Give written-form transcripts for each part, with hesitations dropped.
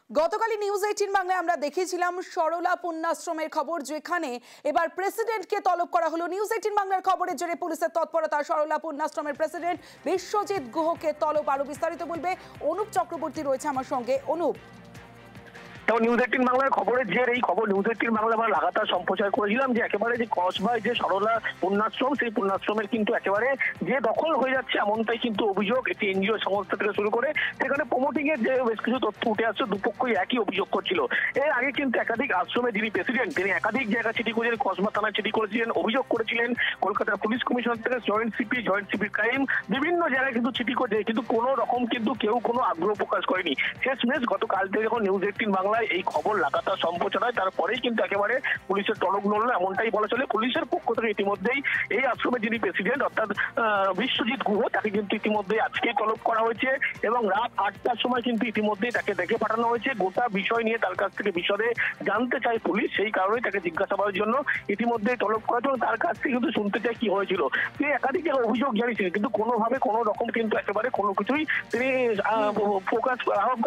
গতকালই নিউজ 18 বাংলায় আমরা দেখিয়েছিলাম সরলা পুণ্যাশ্রমের খবর, যেখানে এবার প্রেসিডেন্টকে তলব করা হলো। নিউজ 18 বাংলার খবরের জেরে পুলিশের তৎপরতা, সরলা পুণ্যাশ্রমের প্রেসিডেন্ট বিশ্বজিৎ গুহকে তলব। আরো বিস্তারিত বলবে অনুপ চক্রবর্তী রয়েছে আমার সঙ্গে। অনুপ, নিউজ 18 বাংলার খবরের জের এই খবর নিউজ 18 বাংলা আমরা লাগাতার সম্প্রচার করেছিলাম যে একেবারে যে কসবায় যে সরলা পুণ্যাশ্রম, সেই পুণ্যাশ্রমের কিন্তু একেবারে যে দখল হয়ে যাচ্ছে এমনটাই কিন্তু অভিযোগ একটি এনজিও সংস্থা থেকে শুরু করে সেখানে প্রমোটিং এর যে বেশ কিছু তথ্য উঠে আসছে। দুপক্ষই একই অভিযোগ করছিল। এর আগে কিন্তু একাধিক আশ্রমে যিনি প্রেসিডেন্ট তিনি একাধিক জায়গা চিঠি করেছিলেন, কসবা থানায় চিঠি করেছিলেন, অভিযোগ করেছিলেন কলকাতার পুলিশ কমিশনার থেকে জয়েন্ট সিপি ক্রাইম বিভিন্ন জায়গায় কিন্তু চিঠি করেছে, কিন্তু কোনো রকম কিন্তু কেউ কোনো আগ্রহ প্রকাশ করেনি। শেষমেশ গতকাল থেকে যখন নিউজ 18 বাংলা এই খবর লাগাতার সম্প্রচার হয় তারপরেই কিন্তু একেবারে পুলিশের টনক নড়ল এমনটাই বলা চলে। পুলিশের পক্ষ থেকে ইতিমধ্যেই এই আশ্রমে যিনি প্রেসিডেন্ট অর্থাৎ বিশ্বজিৎ গুহ তাকে কিন্তু ইতিমধ্যেই আজকেই তলব করা হয়েছে এবং রাত 8টার সময় কিন্তু ইতিমধ্যেই তাকে দেখে পাঠানো হয়েছে। গোটা বিষয় নিয়ে তার কাছ থেকে বিশদে জানতে চায় পুলিশ, সেই কারণেই তাকে জিজ্ঞাসাবাদের জন্য ইতিমধ্যেই তলব করা হয়েছে এবং তার কাছ থেকে কিন্তু শুনতে চায় কি হয়েছিল। তিনি একাধিক অভিযোগ জানিয়েছিলেন, কিন্তু কোনোভাবে কোনো রকম কিন্তু একেবারে কোনো কিছুই তিনি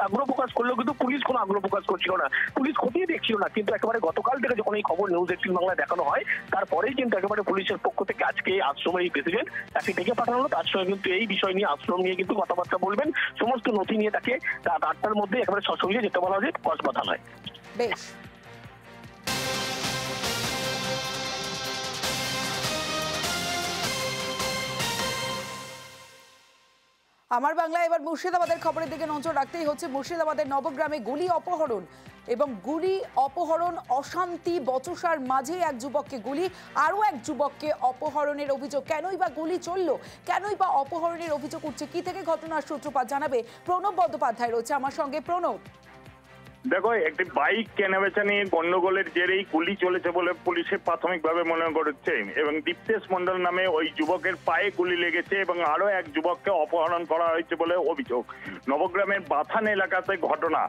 আগ্রহ প্রকাশ করলেও কিন্তু পুলিশ কোনো আগ্রহ প্রকাশ করছিল না, পুলিশ খতিয়ে দেখছিল না। কিন্তু একেবারে গতকাল থেকে যখন এই খবর নিউজ 18 বাংলায় দেখানো হয় তারপরেই কিন্তু একেবারে পুলিশের পক্ষ থেকে আজকে এই আশ্রমের এই প্রেসিডেন্ট তাকে ডেকে পাঠানো হলো। তার সঙ্গে কিন্তু এই বিষয় নিয়ে আশ্রম নিয়ে কিন্তু কথাবার্তা বলবেন, সমস্ত নথি নিয়ে তাকে রাত 8টার মধ্যে একেবারে সশরীরে যেতে বলা হয়েছে কসবা থানায়। বেশ, আমার বাংলা এবার মুর্শিদাবাদের খবরের দিকে নজর রাখতেই হচ্ছে। মুর্শিদাবাদের নবগ্রামে গুলি অপহরণ এবং গুলি অপহরণ অশান্তি বচসার মাঝে এক যুবককে গুলি, আরও এক যুবককে অপহরণের অভিযোগ। কেনই বা গুলি চললো, কেনই বা অপহরণের অভিযোগ উঠছে, কি থেকে ঘটনার সূত্রপাত জানাবে প্রণব বন্দ্যোপাধ্যায় রয়েছে আমার সঙ্গে। প্রণব, দেখো, একটি বাইক কেনাবেচা নিয়ে গন্ডগোলের জেরেই গুলি চলেছে বলে পুলিশে প্রাথমিকভাবে মনে করছে এবং দীপ্তেশ মন্ডল নামে ওই যুবকের পায়ে গুলি লেগেছে এবং আরো এক যুবককে অপহরণ করা হয়েছে বলে অভিযোগ। নবগ্রামের বাথান এলাকাতে ঘটনা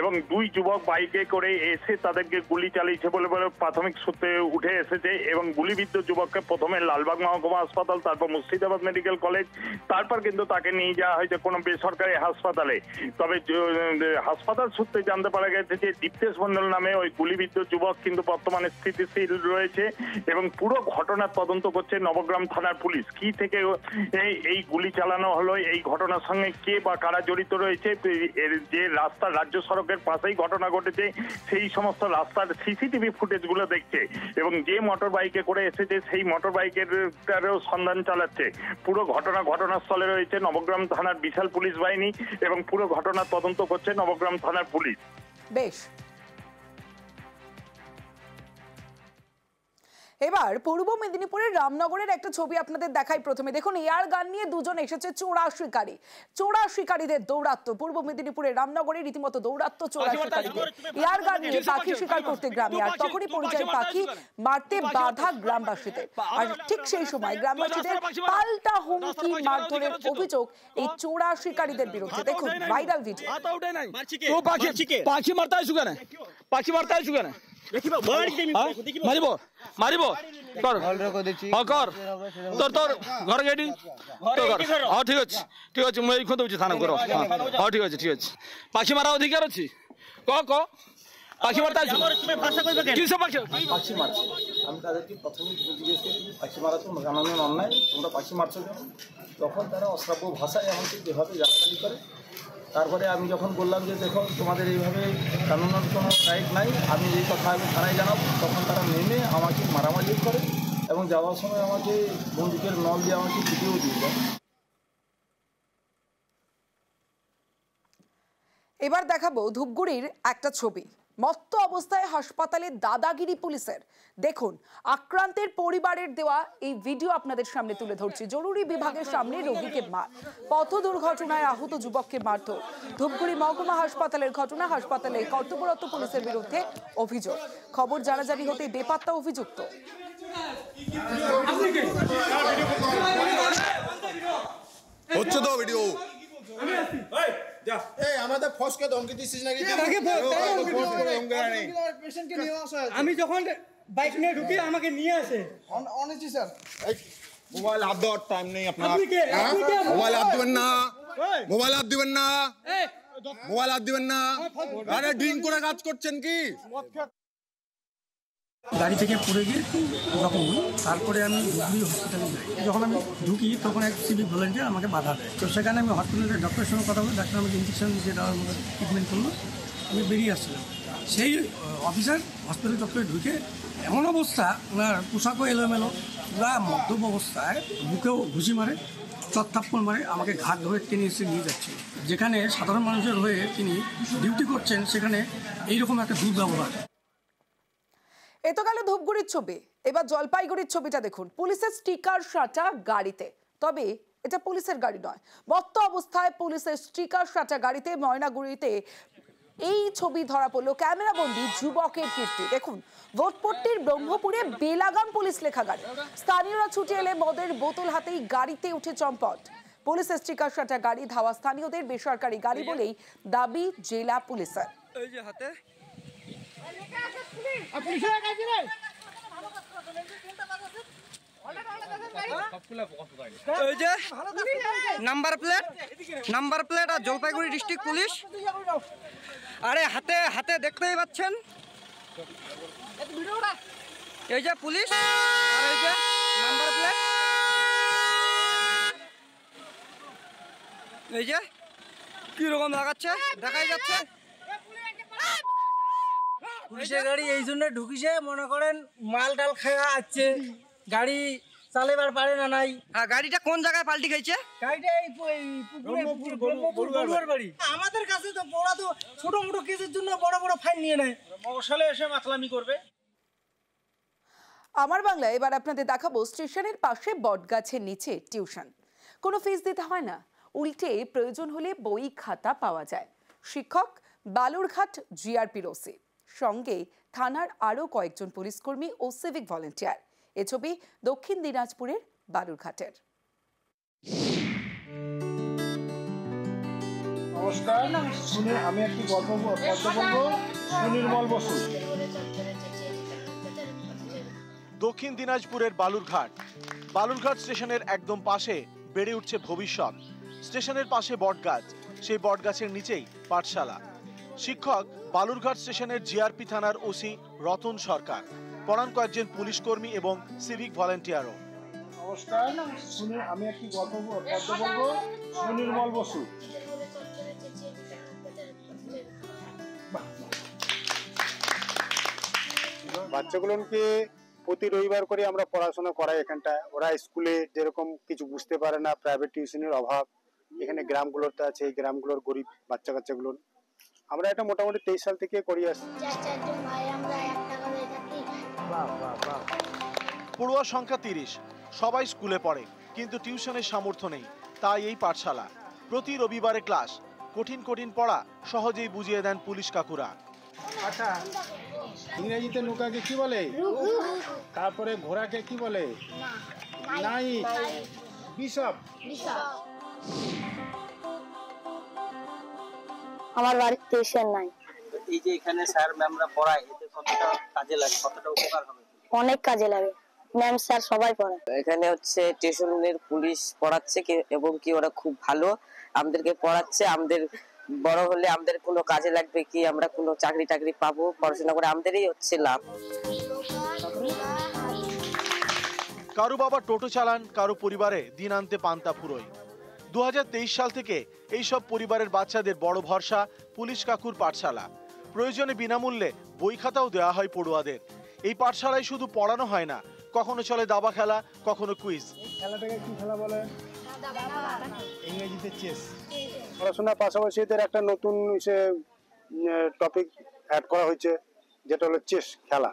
এবং দুই যুবক বাইকে করে এসে তাদেরকে গুলি চালিয়েছে বলে প্রাথমিক সূত্রে উঠে এসেছে এবং গুলিবিদ্ধ যুবককে প্রথমে লালবাগ মহকুমা হাসপাতাল, তারপর মুর্শিদাবাদ মেডিকেল কলেজ, তারপর কিন্তু তাকে নিয়ে যাওয়া হয়েছে কোনো বেসরকারি হাসপাতালে। তবে হাসপাতাল সূত্রে জানতে পারা গেছে যে দীপ্তেশ মন্ডল নামে ওই গুলিবিদ্ধ যুবক কিন্তু বর্তমানে স্থিতিশীল রয়েছে এবং পুরো ঘটনার তদন্ত করছে নবগ্রাম থানার পুলিশ। কি থেকে এই গুলি চালানো হলো, এই ঘটনার সঙ্গে কে বা কারা জড়িত রয়েছে, যে রাস্তার রাজ্য সড়কের পাশেই ঘটনা ঘটেছে সেই সমস্ত রাস্তার সিসিটিভি ফুটেজগুলো দেখছে এবং যে মোটর বাইকে করে এসেছে সেই মোটর বাইকের সন্ধান চালাচ্ছে। পুরো ঘটনাস্থলে রয়েছে নবগ্রাম থানার বিশাল পুলিশ বাহিনী এবং পুরো ঘটনার তদন্ত করছে নবগ্রাম থানার পুলিশ। বেশ, এবার পূর্ব মেদিনীপুরের রামনগরের একটা ছবি আপনাদের দেখাই। প্রথমে দেখুন, এয়ার গান নিয়ে দুজন এসেছে চোরা শিকারীদের দৌরাত্ম্য। পূর্ব মেদিনীপুরের রামনগরে রীতিমতো দৌরাত্ম্য চোরা শিকারীদের। এয়ার গান নিয়ে পাখি শিকার করতে গ্রামে, আর তখনই পরিযায়ী পাখি মারতে বাধা গ্রামবাসীদের। আর ঠিক সেই সময় গ্রামবাসীদের পাল্টা হুমকি মারধরের অভিযোগ এই চোরা শিকারীদের বিরুদ্ধে। দেখুন ভাইরাল ভিডিও। পাখি মারতে আসু কেন, পাখি মারতে আসু কেন, মারিব মারিব কর কর তোর তোর ঘর গেটি হ্যাঁ ঠিক আছে ঠিক আছে, ମୁଁ ଏଇଖ ଦଉଛି ଥାନା କର। ହଁ ঠিক আছে ঠিক আছে। পাখি মারা অধিকার ଅଛି, ক পাখি মারতে আসু কিসে পাখি মারছে। আমি তাদেরকে প্রথমে জিজ্ঞেস করি পাখি মারা তো জানানোর অন্যায়, তোমরা পাখি মারছো কেন? তখন তারা অশ্রাব্য ভাষায় এমনকি যেভাবে গালাগালি করে। তারপরে আমি যখন বললাম যে দেখো তোমাদের এইভাবে কানুনের কোনো রাইট নাই, আমি এই কথা আমি থানায় জানাবো, তখন তারা নেমে আমাকে মারামারি করে এবং যাওয়ার সময় আমাকে বন্দুকের নল দিয়ে আমাকে পিটিয়েও দিয়ে দেয়। এবার দেখাবো ধূপগুড়ির একটা ছবি। মত্ত অবস্থায় হাসপাতালে দাদাগিরি পুলিশের। দেখুন, আক্রান্তের পরিবারের দেওয়া এই ভিডিও আপনাদের সামনে তুলে ধরছি। জরুরি বিভাগের সামনে রোগীকে মার, পথ দুর্ঘটনায় আহত যুবককে মারধর। ধূপগুড়ি মহকুমা হাসপাতালের ঘটনা। হাসপাতালে কর্তব্যরত পুলিশের বিরুদ্ধে অভিযোগ। খবর জানাজানি হতে বেপাত্তা অভিযুক্ত। হচ্ছে তো ভিডিও আমাদের ফসকে ধমকি দিছিস নাকি? আমি যখন বাইক নিয়ে ঢুকি আমাকে নিয়ে আসে অনেস্টি স্যার। মোবাইল হাত দেওয়ার টাইম নেই আপনার। মোবাইল হাত দিবেন না, মোবাইল হাত দিবেন না। মোবাইল হাত দিবেন না। আরে ড্রিঙ্ক করে কাজ করছেন কি? গাড়ি থেকে পড়ে গিয়ে যখন তারপরে আমি ধুবড়ি হসপিটালে যাই। যখন আমি ঢুকি তখন এক সিভিক ভলেন্টিয়ার আমাকে বাধা দেয়। তো সেখানে আমি হসপিটালের ডক্টরের সঙ্গে কথা বলি, ডাক্তার আমাকে ইঞ্জেকশন দিয়ে দেওয়ার মতো ট্রিটমেন্ট করলো, আমি বেরিয়ে আসছিলাম। সেই অফিসার হসপিটাল ডক্টরে ঢুকে এমন অবস্থা, ওনার পোশাকও এলোমেলো, পুরা মদ্যপ অবস্থায় বুকেও ঘুষি মারে, চত্থাপ্পল মারে, আমাকে ঘাট ধরে টেনে এসে নিয়ে যাচ্ছে। যেখানে সাধারণ মানুষের হয়ে তিনি ডিউটি করছেন সেখানে এইরকম একটা দুর্ব্যবহার। এ তো গেল ধূপগুড়ির ছবি, এবার জলপাইগুড়ির ছবিটা দেখুন। পুলিশের স্টিকার সাটা গাড়িতে, তবে এটা পুলিশের গাড়ি নয়, মত্ত অবস্থায় পুলিশের স্টিকার সাটা গাড়িতে ময়নাগুড়িতে এই ছবি ধরা পড়লো ক্যামেরাবন্দি যুবকের কীর্তি। দেখুন, ভোটপট্টির ব্রহ্মপুরে বেলাগাম পুলিশ লেখা গাড়ি, স্থানীয়রা ছুটে এলে মদের বোতল হাতেই গাড়িতে উঠে চম্পট। পুলিশের স্টিকার সাটা গাড়ি ধাওয়া স্থানীয়দের বেসরকারি গাড়ি বলেই দাবি জেলা পুলিশের। নাম্বার প্লেট আর জলপাইগুড়ি ডিস্ট্রিক্ট পুলিশ। আরে হাতে হাতে দেখতেই পাচ্ছেন, এই যে পুলিশ, আর এই যে নাম্বার প্লেট, এই যে কি রকম লাগাচ্ছে দেখাই যাচ্ছে। পুলিশের গাড়ি এই জন্য ঢুকিছে, মনে করেন মাল টাল খাওয়া আছে, গাড়ি চালাবার পারে না নাই। গাড়িটা কোন জায়গায় পাল্টি খাইছে? গাড়িটা এই বড়ুয়ার বাড়ি। আমাদের কাছে তো বড় তো ছোট মোটো কেসের জন্য বড় বড় ফাইন নিয়ে নেয়, মশালে এসে মাতলামি করবে। আমার বাংলা এবার আপনাদের দেখাবো স্টেশনের পাশে বটগাছের নিচে টিউশন। কোনো ফিস দিতে হয় না, উল্টে প্রয়োজন হলে বই খাতা পাওয়া যায়। শিক্ষক বালুরঘাট জিআরপির ওসি, সঙ্গে থানার আরও কয়েকজন পুলিশকর্মী ও সিভিক ভলেন্টিয়ার। এ ছবি দক্ষিণ দিনাজপুরের বালুরঘাটের। নমস্কার, আমি একটি গল্প বলবো। সুনির্মল বসু। দক্ষিণ দিনাজপুরের বালুরঘাট স্টেশনের একদম পাশে বেড়ে উঠছে ভবিষ্যৎ। স্টেশনের পাশে বটগাছ, সেই বটগাছের নিচেই পাঠশালা। শিক্ষক বালুরঘাট স্টেশনের জিআরপি থানার ওসি রতন সরকার, পড়ান কয়েকজন পুলিশ কর্মী এবং সিভিক ভলেন্টিয়ারও। নমস্কার, আমি একটি গল্প বলবো। সুনির্মল বসু। বাচ্চাগুলোকে প্রতি রবিবার করে আমরা পড়াশোনা করাই এখানটায়। ওরা স্কুলে যেরকম কিছু বুঝতে পারে না, প্রাইভেট টিউশনের অভাব এখানে গ্রামগুলোতে আছে, এই গ্রামগুলোর গরিব বাচ্চা কাচ্চাগুলোর আমরা এটা মোটামুটি 23 সাল থেকে করি আসছি। পড়ুয়ার সংখ্যা 30, সবাই স্কুলে পড়ে, কিন্তু টিউশনের সামর্থ্য নেই, তাই এই পাঠশালা। প্রতি রবিবারে ক্লাস, কঠিন কঠিন পড়া সহজেই বুঝিয়ে দেন পুলিশ কাকুরা। আচ্ছা, ইংরেজিতে নৌকাকে কি বলে? তারপরে ঘোড়াকে কি বলে? নাই। বিশপ। আমার বাড়িতে টিউশন নাই। এই যে এখানে স্যার ম্যামরা পড়ায়, এতে কতটা কাজে লাগে, কতটা উপকার হবে? অনেক কাজে লাগে, ম্যাম স্যার সবাই পড়ায়। এখানে হচ্ছে টিউশনের পুলিশ পড়াচ্ছে এবং কি ওরা খুব ভালো আমাদেরকে পড়াচ্ছে। আমাদের বড় হলে আমাদের কোনো কাজে লাগবে কি, আমরা কোনো চাকরি টাকরি পাবো, পড়াশোনা করে আমাদেরই হচ্ছে লাভ। কারো বাবা টোটো চালান, কারো পরিবারে দিন আনতে পান্তা ফুরোয়। 2023 সাল থেকে এইসব পরিবারের বাচ্চাদের বড় ভরসা পুলিশ কাকুর পাঠশালা। প্রয়োজনে বিনামূল্যে বই খাতাও দেওয়া হয় পড়ুয়াদের। এই পাঠশালায় শুধু পড়ানো হয় না, কখনো চলে দাবা খেলা, কখনো কুইজ। খেলাটাকে কি খেলা বলে? ইংরেজিতে চেস। পড়াশোনার পাশাপাশি এদের একটা নতুন টপিক অ্যাড করা হয়েছে, যেটা হলো চেস খেলা।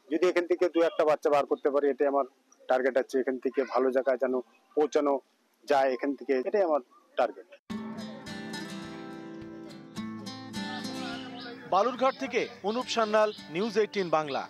যদি এখান থেকে 2-1টা বাচ্চা বার করতে পারি, এটাই আমার টার্গেট আছে। এখান থেকে ভালো জায়গায় যেন পৌঁছানো যায়, এখান থেকে এটাই আমার টার্গেট। বালুরঘাট থেকে অনুপ সান্যাল, নিউজ 18 বাংলা।